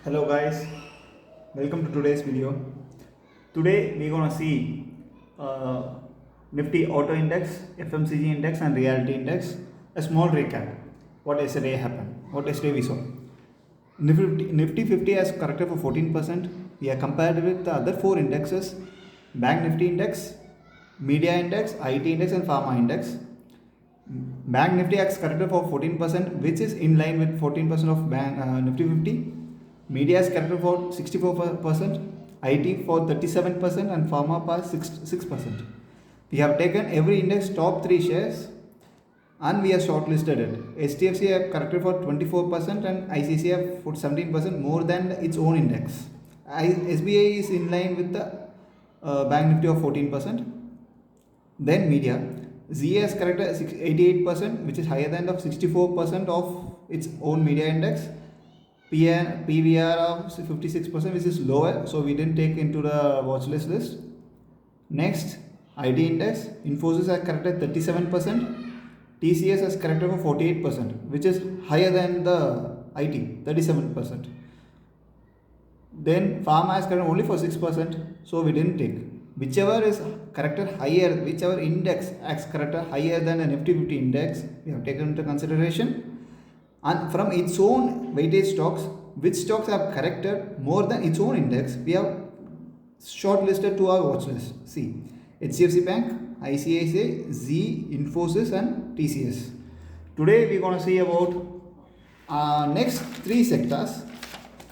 Hello guys, welcome to today's video. Today we're gonna see uh, Nifty Auto Index, FMCG Index and Reality Index. A small recap. What yesterday happened? What yesterday we saw? Nifty 50 has corrected for 14%. We are compared with the other four indexes: Bank Nifty Index, Media Index, IT Index and Pharma Index. Bank Nifty has corrected for 14%, which is in line with 14% of Bank Nifty 50. Media is corrected for 64%, IT for 37% and Pharma for 6%. We have taken every index top 3 shares and we have shortlisted it. HDFC have corrected for 24% and ICC have for 17% more than its own index. SBI is in line with the Bank Nifty of 14%. Then media. ZA has corrected 88%, which is higher than the 64% of its own media index. PVR of 56%, which is lower, so we didn't take into the watch list. Next, ID index. Infosys has corrected 37%. TCS has corrected for 48%, which is higher than the IT, 37%. Then Pharma has corrected only for 6%, so we didn't take. Whichever is corrected higher, whichever index has corrected higher than the Nifty 50 index, we have taken into consideration. And from its own weightage stocks, which stocks have corrected more than its own index, we have shortlisted to our watch list. See, HDFC Bank, ICICI, Z, Infosys and TCS. Today we are going to see about next 3 sectors.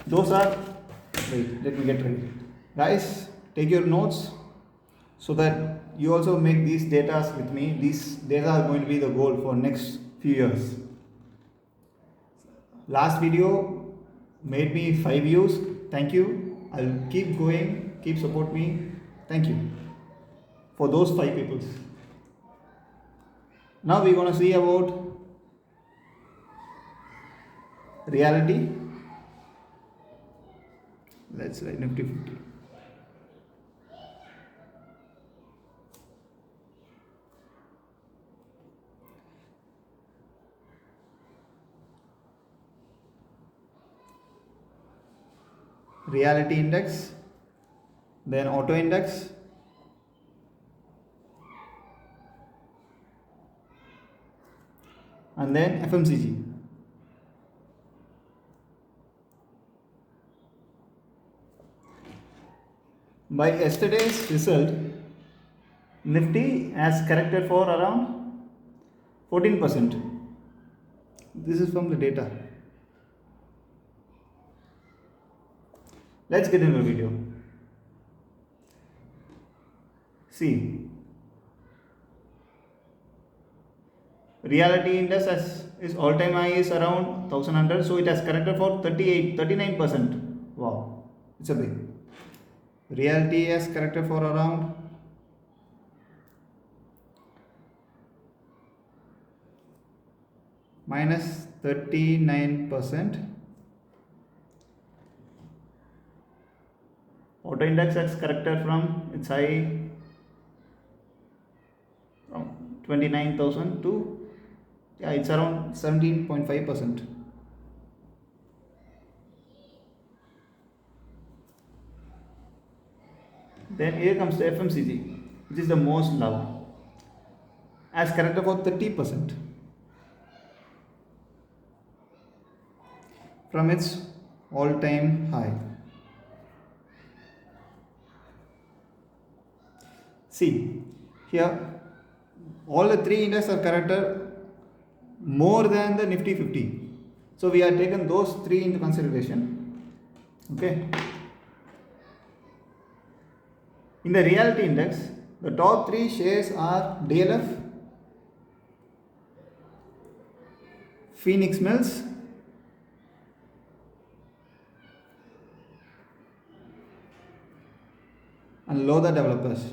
Those are, wait, let me get ready. Guys, take your notes so that you also make these data with me. These data are going to be the goal for next few years. Last video made me 5 views. Thank you. I'll keep going, keep support me. Thank you for those 5 people. Now we're going to see about reality. Let's write Nifty 50. Reality index, then auto index, and then FMCG. By yesterday's result, Nifty has corrected for around 14%. This is from the data. Let's get into the video. See, reality index is all-time high is around 1100, so it has corrected for 39%. Wow, it's a big. Reality has corrected for around minus 39%. Auto index has corrected from its high from 29,000 to it's around 17.5%. Then here comes the FMCG, which is the most loved, has corrected for 30% from its all-time high. See, here all the 3 indexes are corrected more than the Nifty 50. So we have taken those 3 into consideration. Okay. In the reality index, the top 3 shares are DLF, Phoenix Mills, and Lodha Developers.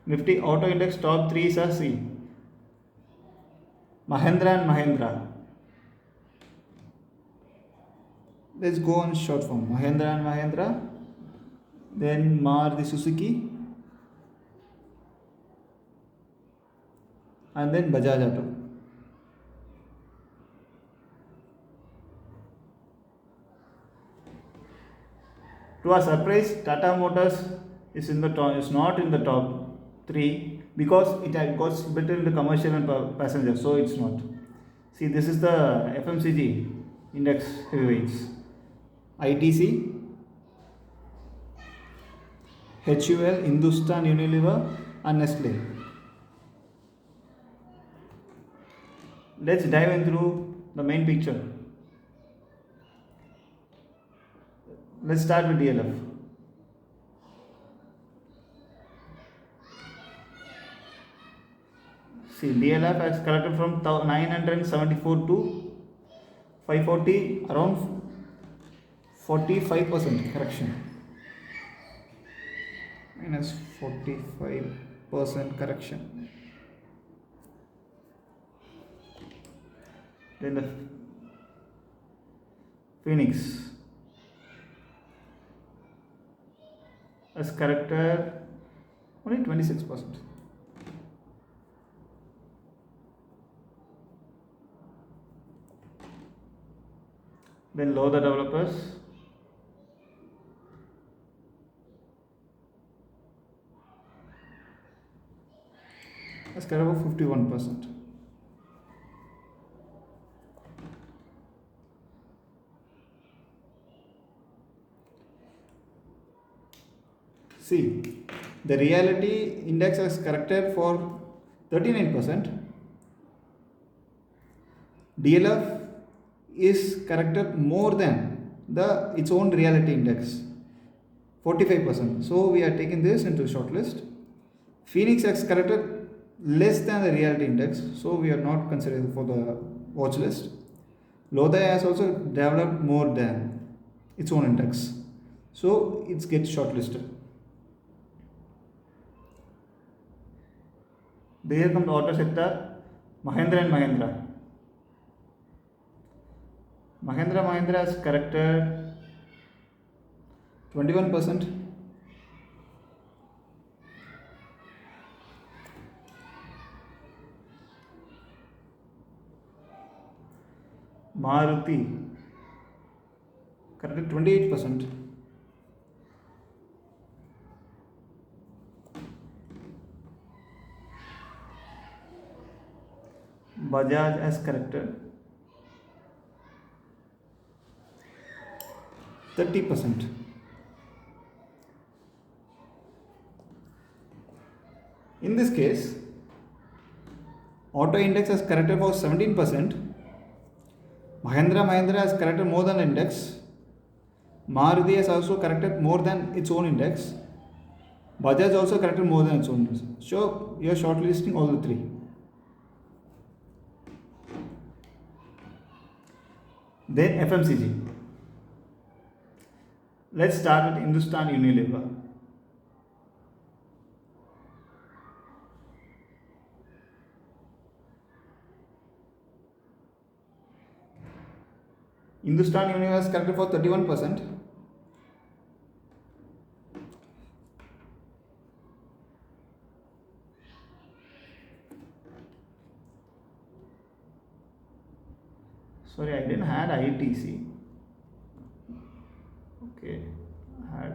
Nifty Auto Index top 3s are C. Mahindra and Mahindra. Let's go on short form. Mahindra and Mahindra. Then Maruti Suzuki, and then Bajaj Auto. To our surprise, Tata Motors is not in the top 3 because it got split into commercial and passenger, so it's not. See, this is the FMCG index heavyweights: ITC, HUL, Hindustan Unilever, and Nestle. Let's dive in through the main picture. Let's start with DLF. See, DLF has corrected from 974 to 540, around 45% correction. Minus 45% correction. Then the Phoenix has corrected only 26%. Then Lodha Developers has corrected about 51%. See, the reality index has corrected for 39%. DLF is corrected more than its own reality index, 45%. So we are taking this into shortlist. Phoenix has corrected less than the reality index, so we are not considering for the watch list. Lodha has also developed more than its own index, so it gets shortlisted. There comes the auto sector, Mahindra and Mahindra. Mahindra has corrected 21%. Maruti corrected 28%. Bajaj has corrected 30%. In this case, auto index has corrected for 17%. Mahindra has corrected more than the index. Maruti has also corrected more than its own index. Bajaj also corrected more than its own index. So you are shortlisting all the three. Then FMCG. Let's start with Hindustan Unilever. Hindustan Unilever has corrected for 31%. Sorry, I didn't have ITC. Okay, I had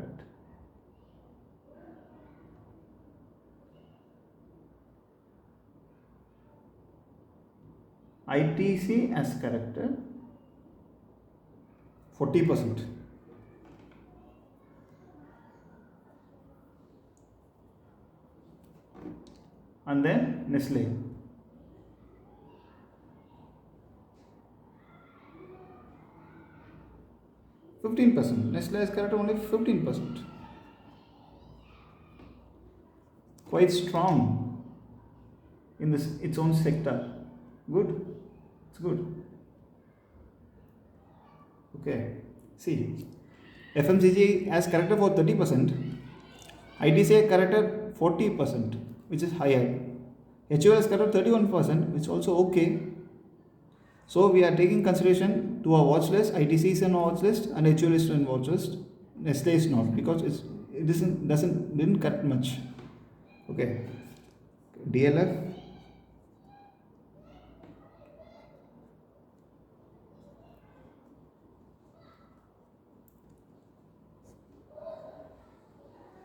it. ITC has corrected 40%. And then Nestle. %. Nestle has corrected only 15%. Quite strong in its own sector. Good. It's good. Okay. See, FMCG has corrected for 30%. ITC corrected 40%, which is higher. HUL has corrected 31%, which is also okay. So we are taking consideration to our watch list. ITC is in our watch list and HUL is in watch list. Nestle is not because it didn't cut much. Okay. DLF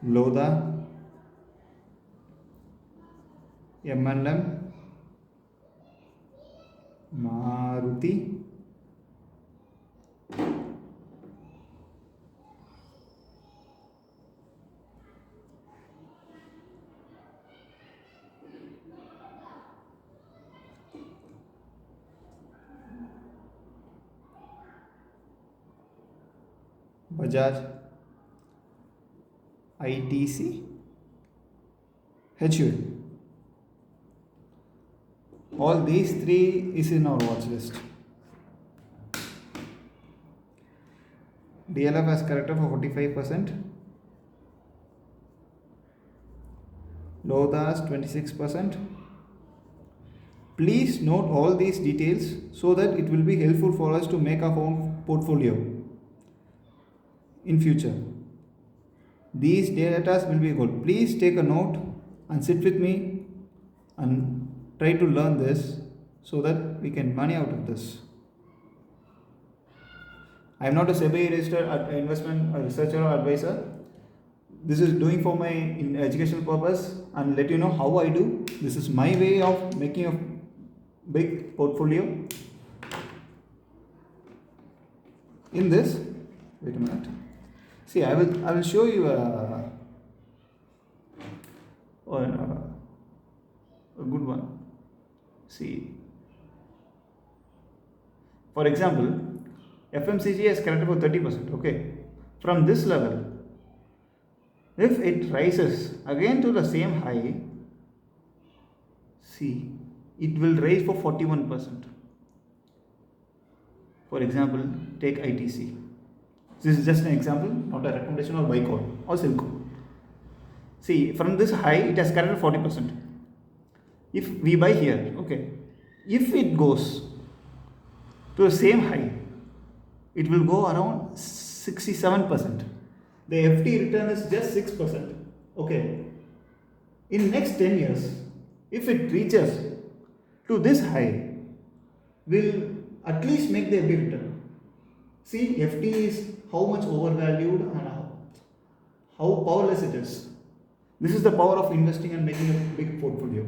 Lodha, M&M, Maruti, Bajaj, ITC, HUL. All these three is in our watch list. DLF has corrected for 45%. Lodha's 26%. Please note all these details so that it will be helpful for us to make our own portfolio in future. These data will be good. Please take a note and sit with me and try to learn this so that we can money out of this. I am not a SEBI registered investment researcher or advisor. This is doing for my educational purpose and let you know how I do. This is my way of making a big portfolio. In this, wait a minute. See, I will show you a good one. See, for example, FMCG has corrected for 30%. Okay, from this level, if it rises again to the same high, see, it will rise for 41%. For example, take ITC. This is just an example, not a recommendation or buy call or sell call. See, from this high, it has corrected 40%. If we buy here, okay, if it goes to the same high, it will go around 67%. The FT return is just 6%. Okay, in next 10 years, if it reaches to this high, will at least make the FD return. See, FT is how much overvalued and how powerless it is. This is the power of investing and making a big portfolio.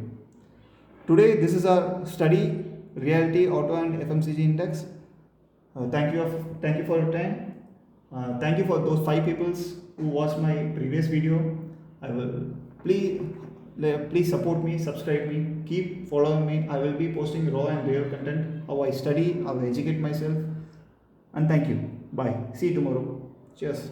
Today, this is our study, Realty, Auto and FMCG Index. Thank you for your time. Thank you for those 5 people who watched my previous video. I will please support me, subscribe me, keep following me. I will be posting raw and real content, how I study, how I educate myself. And thank you. Bye. See you tomorrow. Cheers.